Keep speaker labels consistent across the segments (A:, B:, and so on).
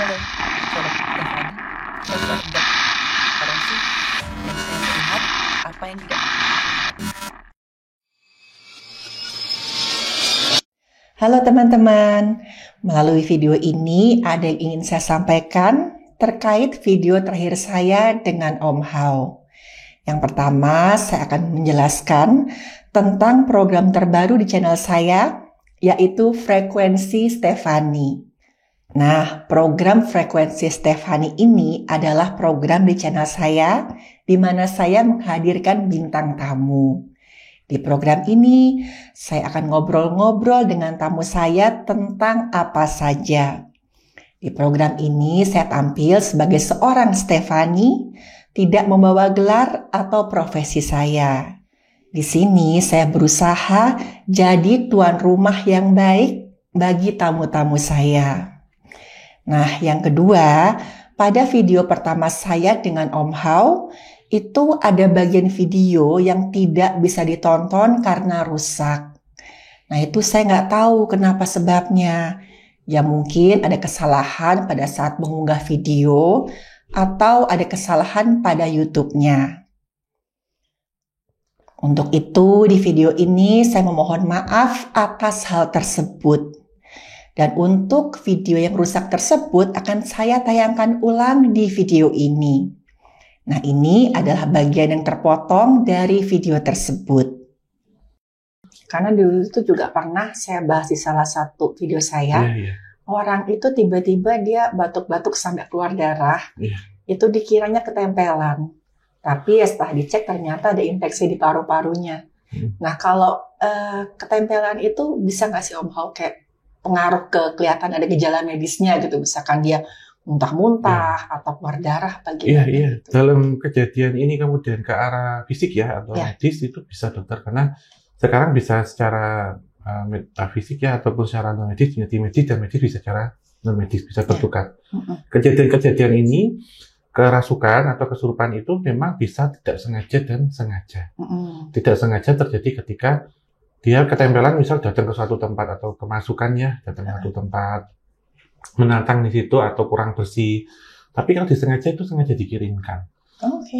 A: Halo, saudara Stefani. Saya sedang forensik dan saya melihat apa yang tidak terlihat.
B: Halo teman-teman, melalui video ini ada yang ingin saya sampaikan terkait video terakhir saya dengan Om Hao. Yang pertama, saya akan menjelaskan tentang program terbaru di channel saya, yaitu Frekuensi Stefani. Nah, program Frekuensi Stefani ini adalah program di channel saya, di mana saya menghadirkan bintang tamu. Di program ini, saya akan ngobrol-ngobrol dengan tamu saya tentang apa saja. Di program ini, saya tampil sebagai seorang Stefani, tidak membawa gelar atau profesi saya. Di sini, saya berusaha jadi tuan rumah yang baik bagi tamu-tamu saya. Nah, yang kedua, pada video pertama saya dengan Om Hao, itu ada bagian video yang tidak bisa ditonton karena rusak. Nah, itu saya nggak tahu kenapa sebabnya. Ya mungkin ada kesalahan pada saat mengunggah video atau ada kesalahan pada YouTube-nya. Untuk itu, di video ini saya memohon maaf atas hal tersebut. Dan untuk video yang rusak tersebut akan saya tayangkan ulang di video ini. Nah, ini adalah bagian yang terpotong dari video tersebut. Karena dulu itu juga pernah saya bahas di salah satu video saya, orang itu tiba-tiba dia batuk-batuk sampai keluar darah, itu dikiranya ketempelan. Tapi ya setelah dicek ternyata ada infeksi di paru-parunya. Nah, kalau ketempelan itu bisa nggak sih Om Hao kayak pengaruh ke kelihatan ada gejala medisnya gitu, misalkan dia muntah-muntah atau keluar darah apa gimana?
C: Iya.
B: Gitu.
C: Dalam kejadian ini kemudian ke arah fisik ya atau medis itu bisa dokter, karena sekarang bisa secara metafisik ya ataupun secara non medis, menjadi medis dan medis bisa secara non medis, bisa bertukar. Kejadian-kejadian ini, kerasukan atau kesurupan itu memang bisa tidak sengaja dan sengaja. Tidak sengaja terjadi ketika dia ketempelan, misal datang ke suatu tempat atau kemasukannya datang ke suatu tempat, menantang di situ atau kurang bersih. Tapi kalau disengaja itu sengaja dikirimkan.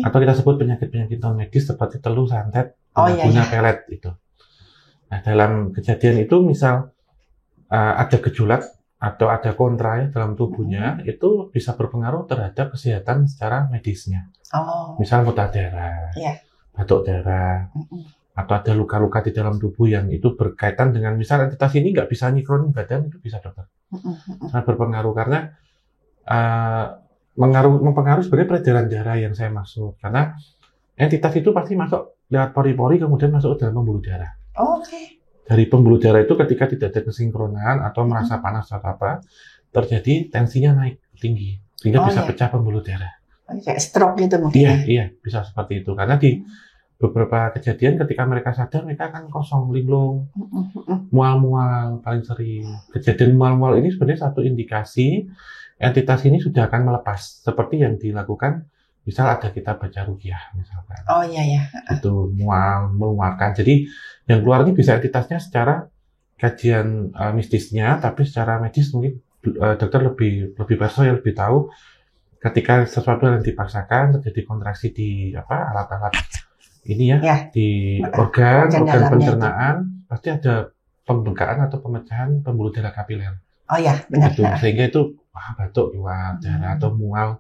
C: Atau kita sebut penyakit-penyakit non medis seperti teluh, santet, guna pelet itu. Nah, dalam kejadian itu misal ada gejolak atau ada kontra ya dalam tubuhnya, itu bisa berpengaruh terhadap kesehatan secara medisnya. Misal muntah darah, batuk darah, atau ada luka-luka di dalam tubuh yang itu berkaitan dengan misal entitas ini nggak bisa nyikronin badan, itu bisa dokter. Sangat berpengaruh karena mempengaruhi sebenarnya peredaran darah yang saya maksud, karena entitas itu pasti masuk lewat pori-pori kemudian masuk ke dalam pembuluh darah. Dari pembuluh darah itu ketika tidak ada kesinkronan atau merasa panas atau apa, terjadi tensinya naik tinggi sehingga bisa pecah pembuluh darah.
B: Kayak stroke gitu mungkin.
C: Iya, bisa seperti itu karena di beberapa kejadian ketika mereka sadar mereka akan kosong, linglung, mual-mual paling sering. Kejadian mual-mual ini sebenarnya satu indikasi entitas ini sudah akan melepas, seperti yang dilakukan misal ada kita baca ruqyah misalkan. Itu mual, mengeluarkan. Jadi yang keluar ini bisa entitasnya secara kajian mistisnya, tapi secara medis mungkin dokter lebih personal, lebih tahu ketika sesuatu yang dipaksakan terjadi kontraksi di alat-alat ini di organ pencernaan, pasti ada pembengkakan atau pemecahan pembuluh darah kapiler.
B: Benar.
C: Gitu. Sehingga itu batuk keluar darah atau mual,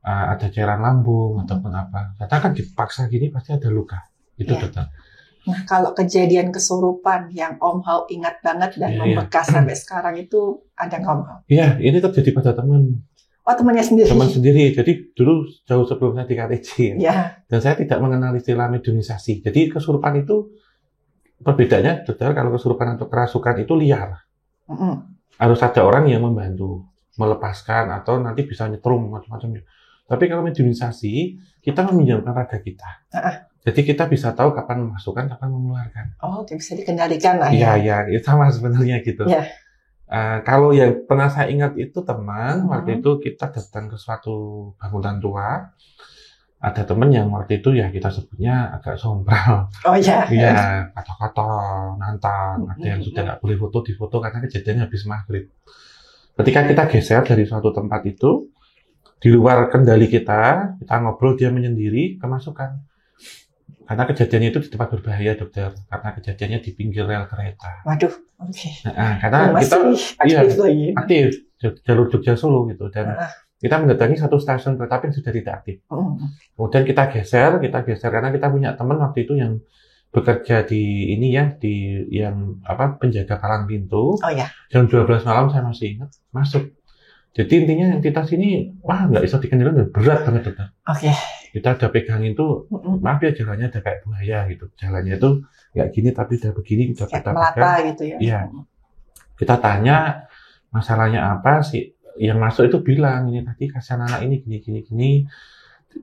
C: ada cairan lambung ataupun apa. Karena kan dipaksa gini pasti ada luka. Itu dokter.
B: Nah, kalau kejadian kesurupan yang Om Hao ingat banget dan membekas sampai sekarang itu ada nggak Om Hao?
C: Iya, ini terjadi pada teman.
B: Temannya sendiri? Teman
C: sendiri. Jadi dulu jauh sebelum saya di KTJ. Dan saya tidak mengenal istilah mediumisasi. Jadi kesurupan itu perbedaannya, dokter, kalau kesurupan atau kerasukan itu liar. Harus ada orang yang membantu, melepaskan atau nanti bisa nyetrum macam-macam. Tapi kalau mediumisasi, kita meminjamkan raga kita. Jadi kita bisa tahu kapan memasukkan, kapan mengeluarkan.
B: Bisa dikendalikan lah
C: Iya, sama sebenarnya gitu. Kalau yang pernah saya ingat itu teman, waktu itu kita datang ke suatu bangunan tua, ada teman yang waktu itu ya kita sebutnya agak sombral. Iya, kata-kata, nantang, ada yang sudah nggak boleh foto, difoto karena kejadiannya habis maghrib. ketika kita geser dari suatu tempat itu, di luar kendali kita ngobrol, dia menyendiri, kemasukan. Karena kejadiannya itu di tempat berbahaya, dokter. Karena kejadiannya di pinggir rel kereta.
B: Waduh, oke.
C: Nah, karena kita aktif jalur Jogja Solo gitu, dan kita mendatangi satu stasiun kereta api yang sudah tidak aktif. Kemudian kita geser karena kita punya teman waktu itu yang bekerja di ini ya, di yang penjaga palang pintu.
B: Oh ya.
C: Jam 12 malam saya masih ingat masuk. Jadi intinya entitas ini nggak bisa dikendalikan, berat banget, dokter.
B: Oke.
C: Kita udah pegangin tuh, maaf ya jalannya udah kayak buaya gitu. Jalannya itu nggak gini tapi udah begini, udah kita
B: melata
C: pegang.
B: gitu ya.
C: Iya. Kita tanya masalahnya apa sih? Yang masuk itu bilang, ini tadi kasihan anak ini gini.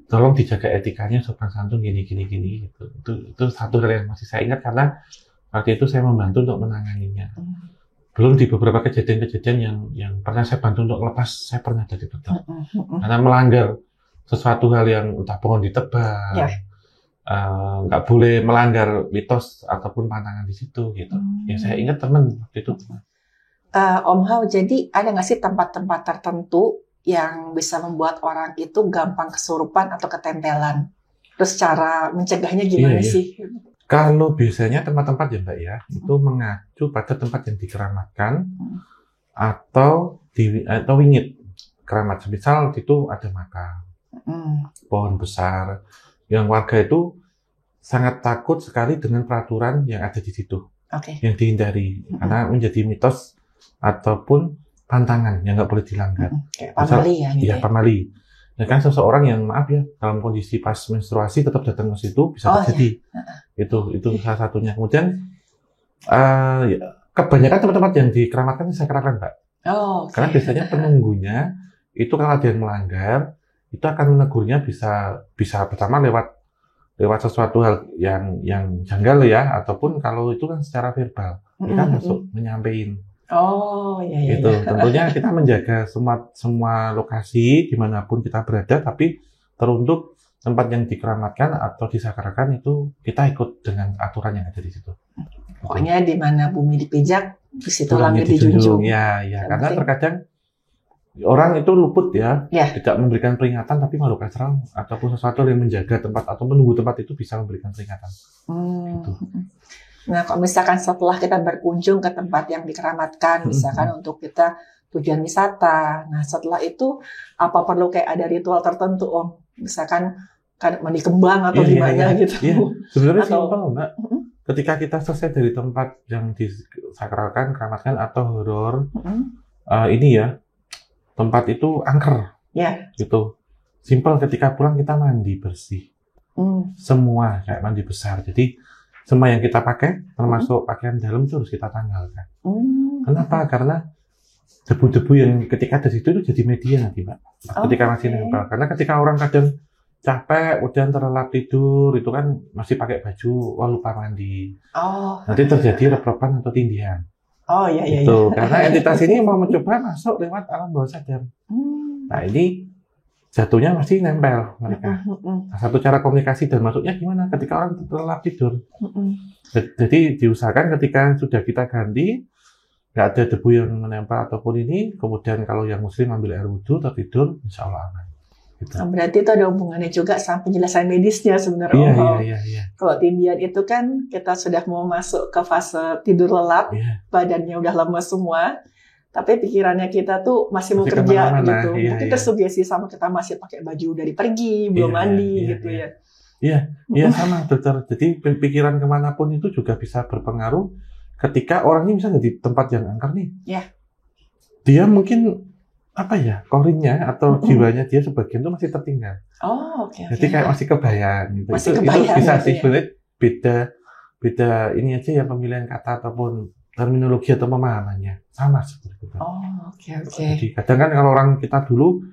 C: Tolong dijaga etikanya, sopan santun gini gitu. Itu satu hal yang masih saya ingat karena waktu itu saya membantu untuk menanganinya. Belum di beberapa kejadian-kejadian yang pernah saya bantu untuk lepas, saya pernah jadi dokter. Karena melanggar sesuatu hal yang entah pohon ditebang, nggak boleh melanggar mitos ataupun pantangan di situ gitu. Ya saya ingat teman waktu itu.
B: Om Hao, jadi ada nggak sih tempat-tempat tertentu yang bisa membuat orang itu gampang kesurupan atau ketempelan? Terus cara mencegahnya gimana sih?
C: Kalau biasanya tempat-tempat ya Mbak ya, itu mengacu pada tempat yang dikeramatkan atau wingit keramat. Misal itu ada makam, pohon besar, yang warga itu sangat takut sekali dengan peraturan yang ada di situ, yang dihindari karena menjadi mitos ataupun pantangan yang nggak boleh dilanggar.
B: Kayak pamali ya? Gitu
C: ya, pamali. Ya kan seseorang yang maaf ya dalam kondisi pas menstruasi tetap datang ke situ bisa terjadi. Itu salah satunya. Kemudian kebanyakan tempat-tempat yang dikeramatkan saya keramatkan, Mbak. Karena biasanya penunggunya itu kalau ada yang melanggar itu akan menegurnya bisa pertama lewat sesuatu hal yang janggal ya, ataupun kalau itu kan secara verbal mereka masuk menyampaikan. Gitu. Tentunya kita menjaga semua lokasi dimanapun kita berada, tapi teruntuk tempat yang dikeramatkan atau disakralkan itu kita ikut dengan aturan yang ada di situ.
B: Pokoknya di mana bumi dipijak, di situ langit dijunjung.
C: Ya, karena terkadang orang itu luput ya, tidak memberikan peringatan, tapi makhluk astral ataupun sesuatu yang menjaga tempat atau menunggu tempat itu bisa memberikan peringatan. Gitu.
B: Nah, kalau misalkan setelah kita berkunjung ke tempat yang dikeramatkan, misalkan untuk kita tujuan wisata, nah setelah itu apa perlu kayak ada ritual tertentu, Om? Misalkan kan mandi kembang atau gimana gitu?
C: Sebenarnya simpel, Mbak. Ketika kita selesai dari tempat yang disakralkan, keramatkan atau horor, ini ya, tempat itu angker, gitu. Simpel, ketika pulang kita mandi bersih, semua kayak mandi besar. Jadi semua yang kita pakai, termasuk pakaian dalam itu harus kita tanggalkan. Kenapa? Karena debu-debu yang ketika ada di situ itu jadi media nanti, Mbak. Ketika masih nempel. Karena ketika orang kadang capek, kemudian terlelap tidur, itu kan masih pakai baju, lupa mandi. Nanti terjadi rep-repan atau tindihan. Itu. Karena entitas ini mau mencoba masuk lewat alam bawah sadar. Nah ini jatuhnya masih nempel mereka. Nah, satu cara komunikasi dan masuknya gimana? Ketika orang terlelap tidur. Jadi diusahakan ketika sudah kita ganti, nggak ada debu yang menempel ataupun ini, kemudian kalau yang muslim ambil air wudhu, tertidur, insya Allah aman. Gitu.
B: Berarti itu ada hubungannya juga sama penjelasan medisnya sebenarnya.
C: Iya.
B: Kalau tindihan itu kan kita sudah mau masuk ke fase tidur lelap, badannya udah lemas semua, tapi pikirannya kita tuh masih mau kerja gitu. Mungkin tersugesti sama kita masih pakai baju dari pergi, belum mandi gitu ya.
C: Iya sama dokter. Jadi pikiran kemanapun itu juga bisa berpengaruh ketika orang ini misalnya di tempat yang angker nih. Dia mungkin korinnya atau jiwanya dia sebagian itu masih tertinggal. Jadi kayak masih kebayang gitu. Itu bisa sih sebenarnya beda ini aja ya pemilihan kata ataupun terminologi atau pemahamannya sama seperti itu. Jadi kadang kan kalau orang kita dulu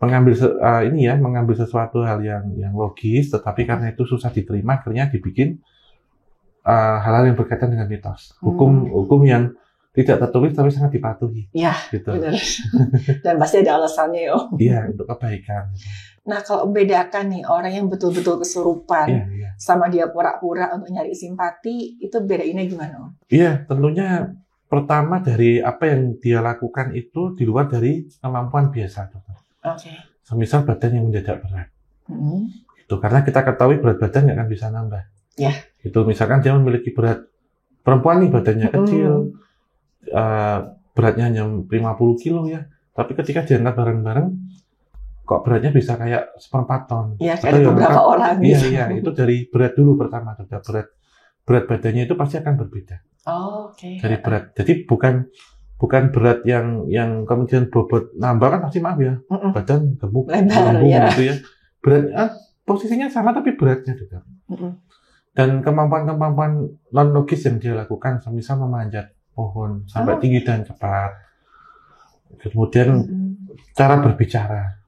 C: mengambil sesuatu hal yang logis, tetapi karena itu susah diterima, akhirnya dibikin hal-hal yang berkaitan dengan mitos, hukum yang tidak tertulis tapi sangat dipatuhi. Gitu.
B: Benar. Dan pasti ada alasannya ya.
C: Iya, untuk kebaikan.
B: Nah, kalau membedakan nih orang yang betul-betul kesurupan sama dia pura-pura untuk nyari simpati, itu bedainnya gimana?
C: Iya, tentunya pertama dari apa yang dia lakukan itu di luar dari kemampuan biasa, dokter.
B: Oke.
C: Semisal badan yang mendadak berat.
B: Mm-mm.
C: Itu karena kita ketahui berat badan nggak akan bisa nambah.
B: Ya.
C: Itu misalkan dia memiliki berat perempuan nih badannya kecil, beratnya hanya 50 kilo ya. Tapi ketika diangkat bareng-bareng, kok beratnya bisa kayak 1/4 ton.
B: Ya, kayak ada beberapa orang.
C: Iya, itu dari berat dulu pertama. Berat badannya itu pasti akan berbeda.
B: Oh, oke.
C: Dari berat. Jadi bukan berat yang kemudian bobot nambah kan pasti maaf ya. Badan gemuk,
B: lebar
C: ya. Gitu ya. Beratnya posisinya sama tapi beratnya juga. Dan kemampuan non logis yang dia lakukan, misal memanjat pohon sampai tinggi dan cepat. Kemudian cara berbicara.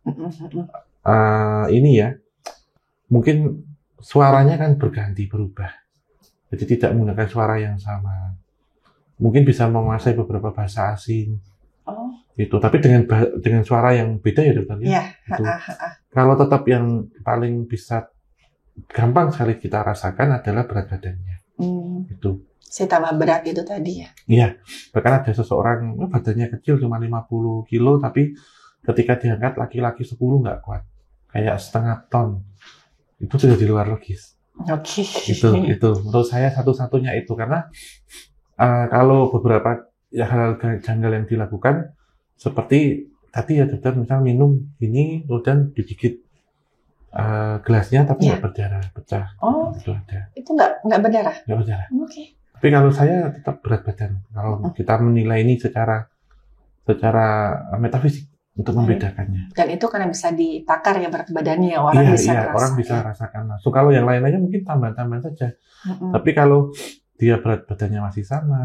C: Ini ya, mungkin suaranya kan berganti, berubah. Jadi tidak menggunakan suara yang sama. Mungkin bisa menguasai beberapa bahasa asing. Itu, tapi dengan suara yang beda ya dokter.
B: Ya.
C: Gitu. Kalau tetap yang paling bisa gampang sekali kita rasakan adalah berat badannya. Itu.
B: Saya tambah berat itu tadi ya?
C: Iya. Bahkan ada seseorang badannya kecil cuma 50 kilo, tapi ketika diangkat laki-laki 10 nggak kuat. Kayak 1/2 ton. Itu sudah di luar logis.
B: Oke.
C: Itu. Menurut saya satu-satunya itu. Karena kalau beberapa hal janggal yang dilakukan, seperti tadi ya dokter, misal minum ini, kemudian digigit gelasnya tapi nggak berdarah, pecah. Itu ada.
B: Itu nggak berdarah?
C: Nggak berdarah.
B: Oke.
C: Tapi kalau saya tetap berat badan. Kalau kita menilai ini secara metafisik untuk membedakannya.
B: Dan itu karena bisa ditakar ya berat badannya, orang bisa rasakan.
C: Orang bisa rasakan langsung. Kalau yang lain-lainnya mungkin tambahan-tambahan saja. Tapi kalau dia berat badannya masih sama,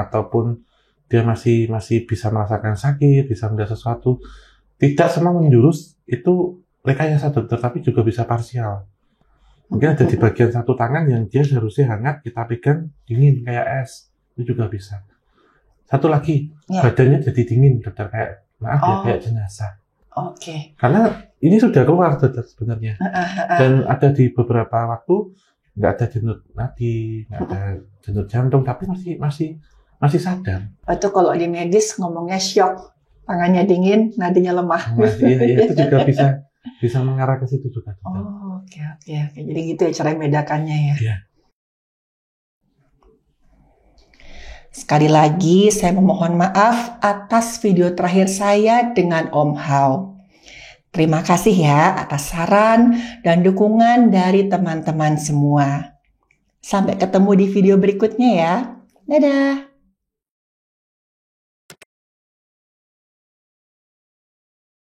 C: ataupun dia masih bisa merasakan sakit, bisa melihat sesuatu, tidak semua menjurus itu rekayasa dokter, tapi juga bisa parsial. Mungkin ada di bagian satu tangan yang dia seharusnya hangat, kita pegang dingin kayak es, itu juga bisa. Satu lagi, badannya jadi dingin dokter, kayak kayak jenazah.
B: Oke.
C: Karena ini sudah keluar dokter sebenarnya. Dan ada di beberapa waktu nggak ada denyut nadi, nggak ada denyut jantung, tapi masih sadar.
B: Itu kalau di medis ngomongnya shock, tangannya dingin, nadinya lemah.
C: Iya, itu juga bisa mengarah ke situ juga.
B: Oke. Jadi gitu ya cara membedakannya ya.
C: Iya.
B: Sekali lagi saya memohon maaf atas video terakhir saya dengan Om Hao. Terima kasih ya atas saran dan dukungan dari teman-teman semua. Sampai ketemu di video berikutnya ya. Dadah.